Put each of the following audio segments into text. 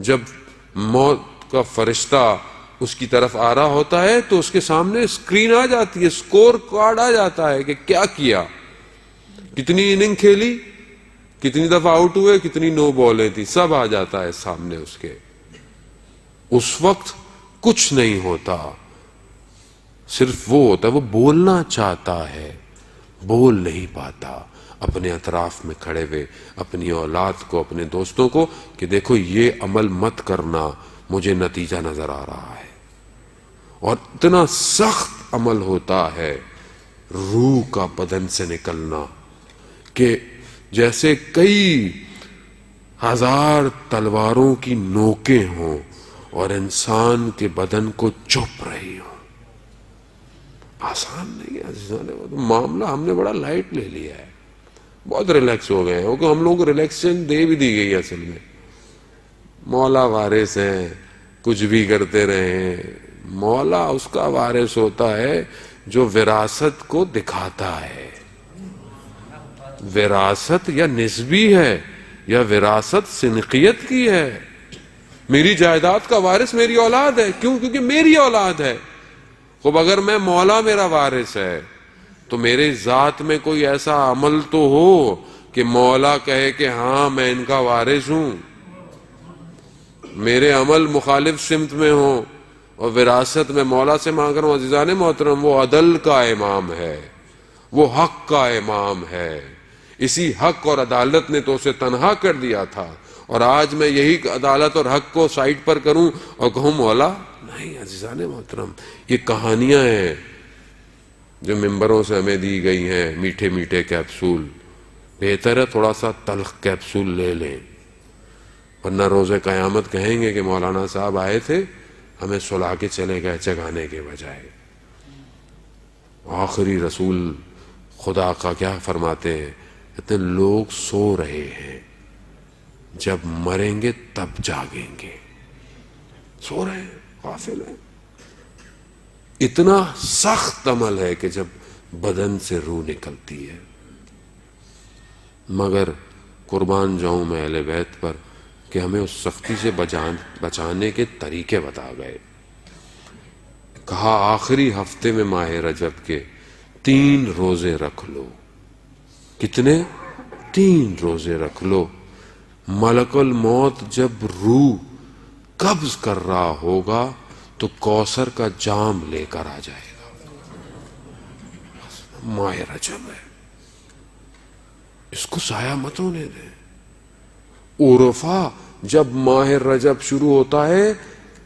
جب موت کا فرشتہ اس کی طرف آ رہا ہوتا ہے تو اس کے سامنے اسکرین آ جاتی ہے، سکور کارڈ آ جاتا ہے کہ کیا کیا، کتنی اننگ کھیلی، کتنی دفعہ آؤٹ ہوئے، کتنی نو بالیں تھی، سب آ جاتا ہے سامنے اس کے۔ اس وقت کچھ نہیں ہوتا، صرف وہ ہوتا ہے، وہ بولنا چاہتا ہے، بول نہیں پاتا، اپنے اطراف میں کھڑے ہوئے اپنی اولاد کو، اپنے دوستوں کو کہ دیکھو یہ عمل مت کرنا، مجھے نتیجہ نظر آ رہا ہے۔ اور اتنا سخت عمل ہوتا ہے روح کا بدن سے نکلنا کہ جیسے کئی ہزار تلواروں کی نوکیں ہوں اور انسان کے بدن کو چپ رہی ہوں۔ آسان نہیں ہے عزیزان، معاملہ ہم نے بڑا لائٹ لے لیا ہے، بہت ریلیکس ہو گئے ہیں، کیونکہ ہم لوگوں کو ریلیکسیشن دے بھی دی گئی ہے۔ اصل میں مولا وارث ہیں، کچھ بھی کرتے رہیں، مولا اس کا وارث ہوتا ہے جو وراثت کو دکھاتا ہے۔ وراثت یا نسبی ہے یا وراثت سنقیت کی ہے۔ میری جائیداد کا وارث میری اولاد ہے، کیوں؟ کیونکہ میری اولاد ہے۔ خب اگر میں مولا میرا وارث ہے تو میرے ذات میں کوئی ایسا عمل تو ہو کہ مولا کہے کہ ہاں میں ان کا وارث ہوں۔ میرے عمل مخالف سمت میں ہوں اور وراثت میں مولا سے مانگ رہا ہوں۔ عزیزان محترم، وہ عدل کا امام ہے، وہ حق کا امام ہے۔ اسی حق اور عدالت نے تو اسے تنہا کر دیا تھا، اور آج میں یہی عدالت اور حق کو سائڈ پر کروں اور کہوں مولا نہیں۔ عزیزان محترم، یہ کہانیاں ہیں جو ممبروں سے ہمیں دی گئی ہیں، میٹھے میٹھے کیپسول۔ بہتر ہے تھوڑا سا تلخ کیپسول لے لیں، ورنہ روز قیامت کہیں گے کہ مولانا صاحب آئے تھے، ہمیں سلا کے چلے گئے جگانے کے بجائے۔ آخری رسول خدا کا کیا فرماتے ہیں؟ کہتے ہیں لوگ سو رہے ہیں، جب مریں گے تب جاگیں گے۔ سو رہے ہیں، غافل ہیں۔ اتنا سخت عمل ہے کہ جب بدن سے روح نکلتی ہے۔ مگر قربان جاؤں میں اہل بیت پر کہ ہمیں اس سختی سے بچانے کے طریقے بتا گئے۔ کہا آخری ہفتے میں ماہ رجب کے 3 روزے رکھ لو۔ کتنے؟ 3 روزے رکھ لو۔ ملک الموت جب روح قبض کر رہا ہوگا تو کوثر کا جام لے کر آ جائے گا۔ ماہ رجب ہے، اس کو ضائع مت ہونے دیں۔ عرفا جب ماہ رجب شروع ہوتا ہے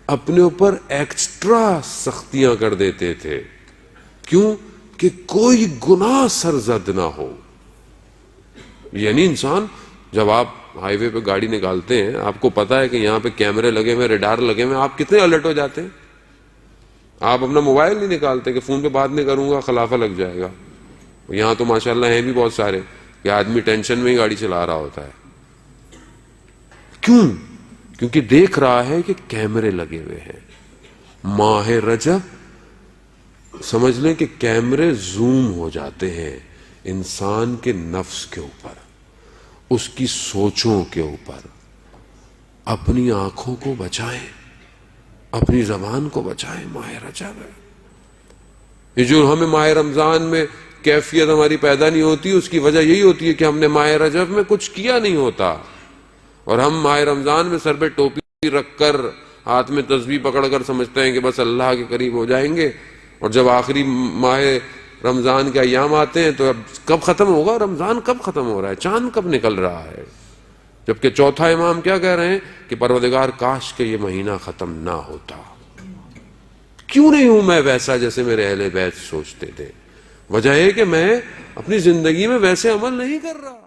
اپنے اوپر ایکسٹرا سختیاں کر دیتے تھے، کیوں؟ کہ کوئی گناہ سرزد نہ ہو۔ یعنی انسان جب آپ ہائی وے پہ گاڑی نکالتے ہیں، آپ کو پتا ہے کہ یہاں پہ کیمرے لگے ہوئے، ریڈار لگے ہوئے، آپ کتنے الرٹ ہو جاتے ہیں؟ آپ اپنا موبائل نہیں نکالتے کہ فون پہ بات نہیں کروں گا خلافہ لگ جائے گا۔ یہاں تو ماشاءاللہ ہیں بھی بہت سارے کہ آدمی ٹینشن میں ہی گاڑی چلا رہا ہوتا ہے۔ کیوں؟ کیونکہ دیکھ رہا ہے کہ کیمرے لگے ہوئے ہیں۔ ماہ رجب سمجھ لیں کہ کیمرے زوم ہو جاتے ہیں انسان کے نفس کے اوپر، اس کی سوچوں کے اوپر۔ اپنی آنکھوں کو بچائیں، اپنی زبان کو بچائیں۔ ماہ رجب ہے یہ جو ہمیں ماہ رمضان میں کیفیت ہماری پیدا نہیں ہوتی، اس کی وجہ یہی ہوتی ہے کہ ہم نے ماہ رجب میں کچھ کیا نہیں ہوتا، اور ہم ماہ رمضان میں سر پہ ٹوپی رکھ کر ہاتھ میں تسبیح پکڑ کر سمجھتے ہیں کہ بس اللہ کے قریب ہو جائیں گے، اور جب آخری ماہ رمضان کے ایام آتے ہیں تو اب کب ختم ہوگا رمضان، کب ختم ہو رہا ہے، چاند کب نکل رہا ہے، جبکہ چوتھا امام کیا کہہ رہے ہیں کہ پروردگار کاش کہ یہ مہینہ ختم نہ ہوتا۔ کیوں نہیں ہوں میں ویسا جیسے میرے اہل بیت سوچتے تھے؟ وجہ ہے کہ میں اپنی زندگی میں ویسے عمل نہیں کر رہا۔